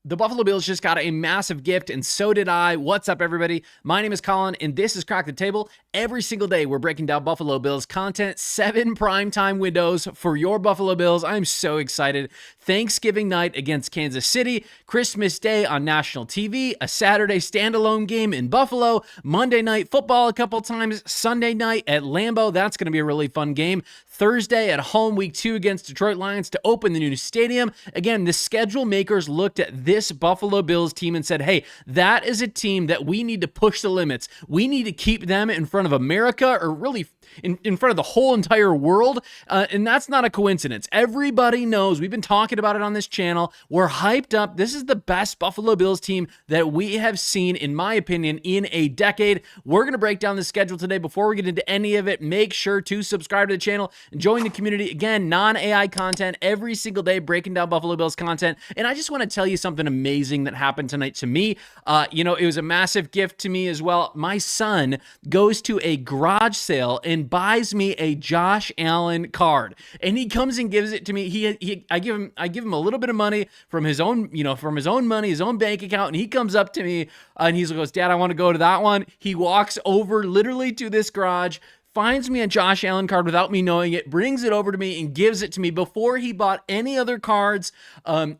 The Buffalo Bills just got a massive gift, and so did I. What's up, everybody? My name is Collin, and this is Crack the Table. Every single day, we're breaking down Buffalo Bills content, 7 primetime windows for your Buffalo Bills. I'm so excited. Thanksgiving night against Kansas City, Christmas Day on national TV, a Saturday standalone game in Buffalo, Monday night football a couple times, Sunday night at Lambeau. That's going to be a really fun game. Thursday at home, week 2 against Detroit Lions to open the new stadium. Again, the schedule makers looked at this Buffalo Bills team and said, hey, that is a team that we need to push the limits. We need to keep them in front of America, or really in front of the whole entire world. And that's not a coincidence. Everybody knows. We've been talking about it on this channel. We're hyped up. This is the best Buffalo Bills team that we have seen, in my opinion, in a decade. We're going to break down the schedule today. Before we get into any of it, make sure to subscribe to the channel and join the community. Again, non-AI content every single day, breaking down Buffalo Bills content. And I just want to tell you something amazing that happened tonight to me. It was a massive gift to me as well. My son goes to a garage sale and buys me a Josh Allen card, and he comes and gives it to me. I give him a little bit of money from his own, money, his own bank account, and he comes up to me and he goes, "Dad, I want to go to that one." He walks over literally to this garage, finds me a Josh Allen card without me knowing it, brings it over to me and gives it to me. Before he bought any other cards,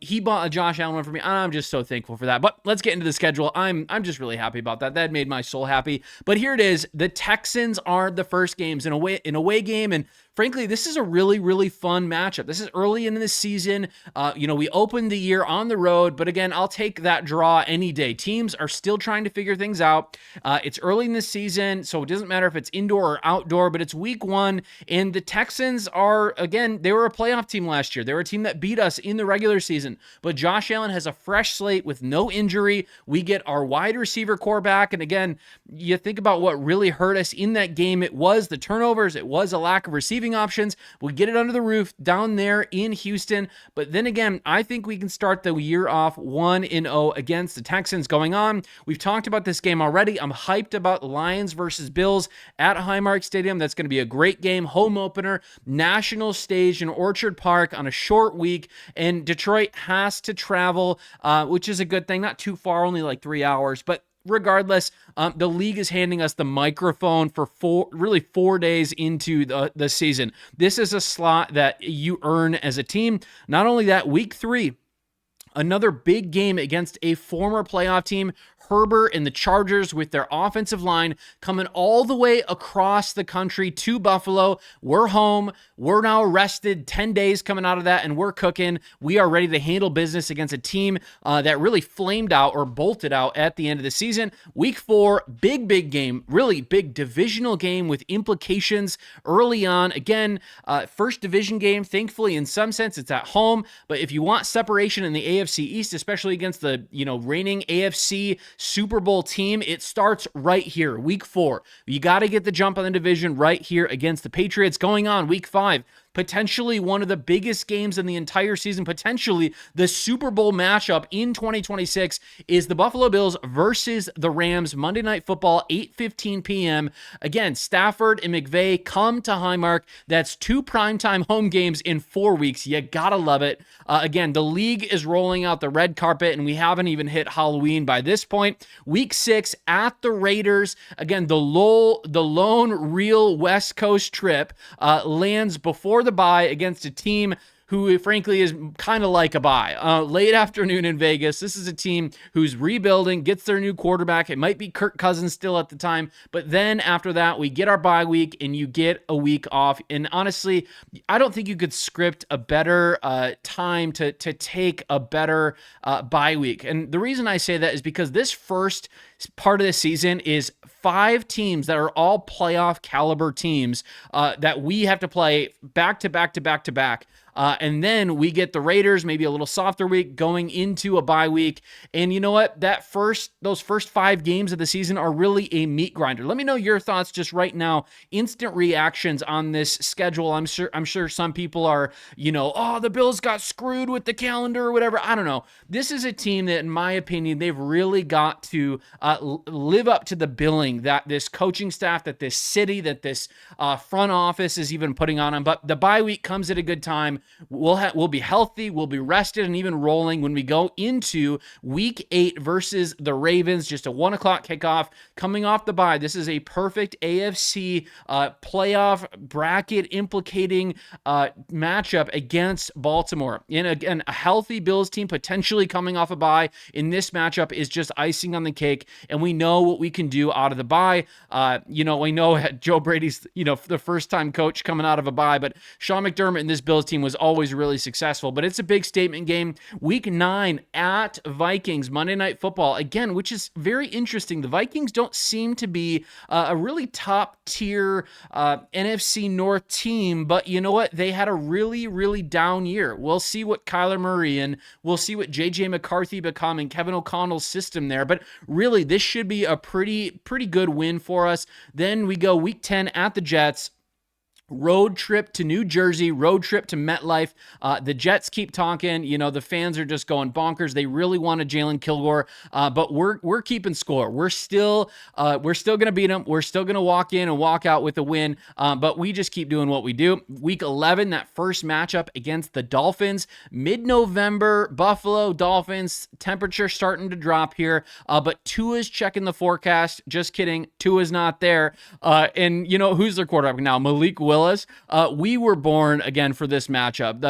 he bought a Josh Allen one for me. I'm just so thankful for that. But let's get into the schedule. I'm just really happy about that. That made my soul happy. But here it is. The Texans are the first games in a away game, and frankly, this is a really, really fun matchup. This is early in the season. We opened the year on the road, but again, I'll take that draw any day. Teams are still trying to figure things out. It's early in the season, so it doesn't matter if it's indoor or outdoor, but it's week 1, and the Texans are, again, they were a playoff team last year. They were a team that beat us in the regular season, but Josh Allen has a fresh slate with no injury. We get our wide receiver core back, and again, you think about what really hurt us in that game. It was the turnovers. It was a lack of receiving options. We get it under the roof down there in Houston. But then again, I think we can start the year off 1-0 against the Texans going on. We've talked about this game already. I'm hyped about Lions versus Bills at Highmark Stadium. That's going to be a great game. Home opener, national stage in Orchard Park on a short week. And Detroit has to travel, which is a good thing. Not too far, only like 3 hours. But regardless, the league is handing us the microphone for 4 days into the season. This is a slot that you earn as a team. Not only that, week 3, another big game against a former playoff team, Herbert and the Chargers, with their offensive line coming all the way across the country to Buffalo. We're home. We're now rested, 10 days coming out of that, and we're cooking. We are ready to handle business against a team that really flamed out or bolted out at the end of the season. Week 4, big game, really big divisional game with implications early on. Again, first division game. Thankfully, in some sense, it's at home. But if you want separation in the AFC East, especially against the reigning AFC Super Bowl team, it starts right here, week 4. You got to get the jump on the division right here against the Patriots. Going on week 5, potentially one of the biggest games in the entire season, potentially the Super Bowl matchup in 2026 is the Buffalo Bills versus the Rams. Monday Night Football, 8:15 p.m. Again, Stafford and McVay come to Highmark. That's 2 primetime home games in 4 weeks. You gotta love it. Again, the league is rolling out the red carpet, and we haven't even hit Halloween by this point. Week 6 at the Raiders. Again, the lone real West Coast trip lands before the bye against a team who frankly is kind of like a bye. Late afternoon in Vegas. This is a team who's rebuilding, gets their new quarterback. It might be Kirk Cousins still at the time, but then after that, we get our bye week and you get a week off. And honestly, I don't think you could script a better time to take a better bye week. And the reason I say that is because this first part of the season is 5 teams that are all playoff caliber teams that we have to play back to back to back to back. And then we get the Raiders, maybe a little softer week, going into a bye week. And you know what? Those first 5 games of the season are really a meat grinder. Let me know your thoughts just right now. Instant reactions on this schedule. I'm sure some people are, oh, the Bills got screwed with the calendar or whatever. I don't know. This is a team that, in my opinion, they've really got to live up to the billing that this coaching staff, that this city, that this front office is even putting on them. But the bye week comes at a good time. we'll be healthy, we'll be rested and even rolling when we go into week 8 versus the Ravens. Just a 1 o'clock kickoff coming off the bye. This is a perfect AFC playoff bracket implicating matchup against Baltimore. And again, a healthy Bills team potentially coming off a bye in this matchup is just icing on the cake. And we know what we can do out of the bye. We know Joe Brady's, the first time coach coming out of a bye, but Sean McDermott and this Bills team was always really successful. But it's a big statement game. Week 9 at Vikings, Monday Night Football, again, which is very interesting. The Vikings don't seem to be a really top tier NFC North team, but you know what? They had a really, really down year. We'll see what Kyler Murray and we'll see what JJ McCarthy become in Kevin O'Connell's system there. But really, this should be a pretty good win for us. Then we go week 10 at the Jets. Road trip to New Jersey, road trip to MetLife. The Jets keep talking. The fans are just going bonkers. They really wanted Jalen Kilgore, but we're keeping score. We're still going to beat them. We're still going to walk in and walk out with a win, but we just keep doing what we do. Week 11, that first matchup against the Dolphins. Mid-November, Buffalo Dolphins, temperature starting to drop here, but Tua's checking the forecast. Just kidding. Tua's not there. And who's their quarterback now? Malik Willis. We were born again for this matchup.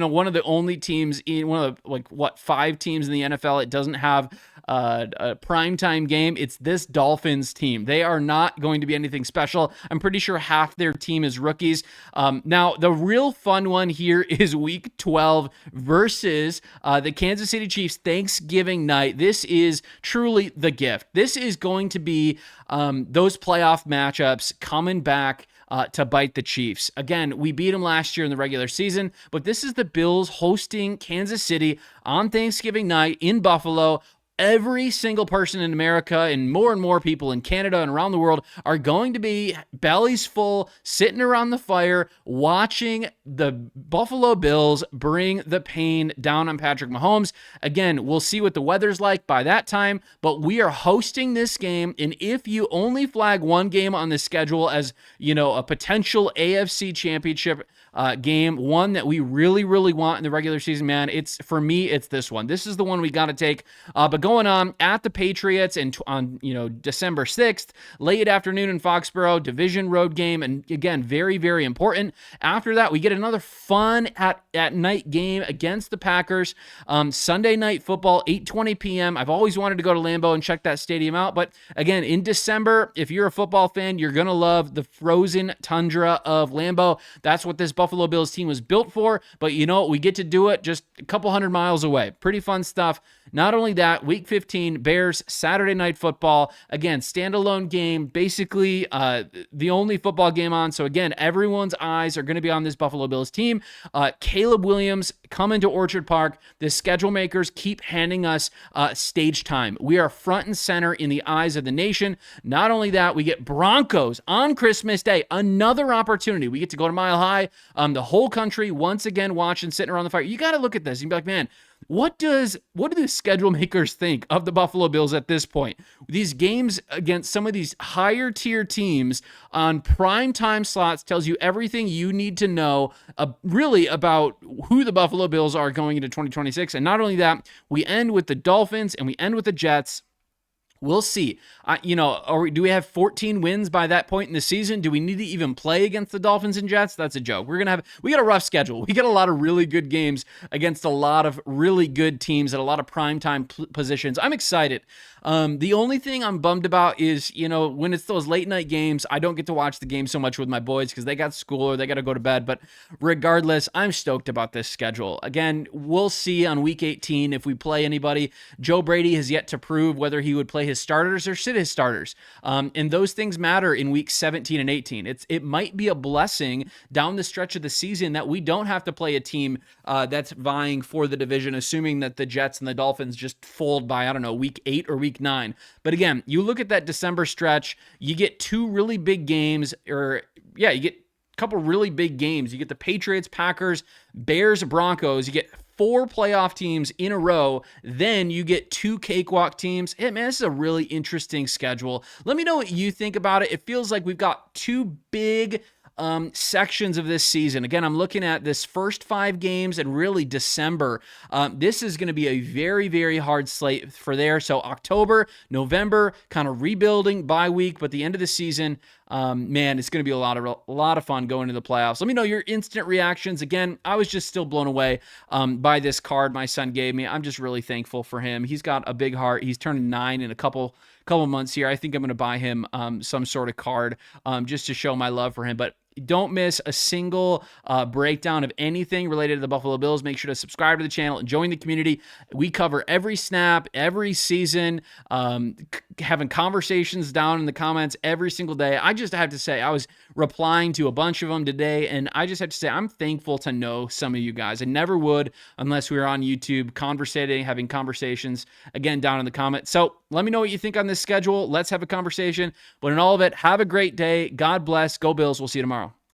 One of the only teams in one of the 5 teams in the NFL, it doesn't have a primetime game. It's this Dolphins team. They are not going to be anything special. I'm pretty sure half their team is rookies. Now, the real fun one here is week 12 versus the Kansas City Chiefs Thanksgiving night. This is truly the gift. This is going to be those playoff matchups coming back to bite the Chiefs. Again, we beat them last year in the regular season, but this is the Bills hosting Kansas City on Thanksgiving night in Buffalo. Every single person in America and more people in Canada and around the world are going to be bellies full, sitting around the fire, watching the Buffalo Bills bring the pain down on Patrick Mahomes. Again, we'll see what the weather's like by that time, but we are hosting this game. And if you only flag one game on the schedule as, a potential AFC championship game, one that we really want in the regular season, man, for me, it's this one. This is the one we got to take. But going on at the Patriots and on December 6th, late afternoon in Foxborough, division road game, and again, very important. After that, we get another fun at night game against the Packers. Sunday Night Football, 8:20 p.m. I've always wanted to go to Lambeau and check that stadium out, but again, in December, if you're a football fan, you're gonna love the frozen tundra of Lambeau. That's what this Buffalo Bills team was built for, but we get to do it just a couple hundred miles away. Pretty fun stuff. Not only that, week 15, Bears, Saturday Night Football. Again, standalone game, basically the only football game on. So again, everyone's eyes are going to be on this Buffalo Bills team. Caleb Williams coming to Orchard Park. The schedule makers keep handing us stage time. We are front and center in the eyes of the nation. Not only that, we get Broncos on Christmas Day. Another opportunity. We get to go to Mile High. The whole country once again watching, sitting around the fire. You got to look at this and be like, man, what do the schedule makers think of the Buffalo Bills at this point? These games against some of these higher tier teams on prime time slots tells you everything you need to know really about who the Buffalo Bills are going into 2026. And not only that, we end with the Dolphins and we end with the Jets. We'll see. Do we have 14 wins by that point in the season? Do we need to even play against the Dolphins and Jets? That's a joke. We got a rough schedule. We get a lot of really good games against a lot of really good teams at a lot of primetime positions. I'm excited. The only thing I'm bummed about is, when it's those late night games, I don't get to watch the game so much with my boys because they got school or they got to go to bed. But regardless, I'm stoked about this schedule. Again, we'll see on week 18 if we play anybody. Joe Brady has yet to prove whether he would play his starters or sit his starters. And those things matter in week 17 and 18. It might be a blessing down the stretch of the season that we don't have to play a team that's vying for the division, assuming that the Jets and the Dolphins just fold by, week 8 or week 9. But again, you look at that December stretch, you get two really big games, you get a couple really big games. You get the Patriots, Packers, Bears, Broncos. You get 4 playoff teams in a row. Then you get 2 cakewalk teams. Hey, man, this is a really interesting schedule. Let me know what you think about it. It feels like we've got 2 big sections of this season. Again, I'm looking at this first 5 games and really December. This is going to be a very, very hard slate for there. So October, November, kind of rebuilding bye week, but the end of the season, man, it's going to be a lot of fun going into the playoffs. Let me know your instant reactions. Again, I was just still blown away by this card my son gave me. I'm just really thankful for him. He's got a big heart. He's turning 9 in a couple months here. I think I'm going to buy him some sort of card just to show my love for him. But don't miss a single breakdown of anything related to the Buffalo Bills. Make sure to subscribe to the channel and join the community. We cover every snap, every season, having conversations down in the comments every single day. I just have to say, I was replying to a bunch of them today, and I just have to say, I'm thankful to know some of you guys. I never would unless we were on YouTube, conversating, having conversations, again, down in the comments. So let me know what you think on this schedule. Let's have a conversation. But in all of it, have a great day. God bless. Go Bills. We'll see you tomorrow.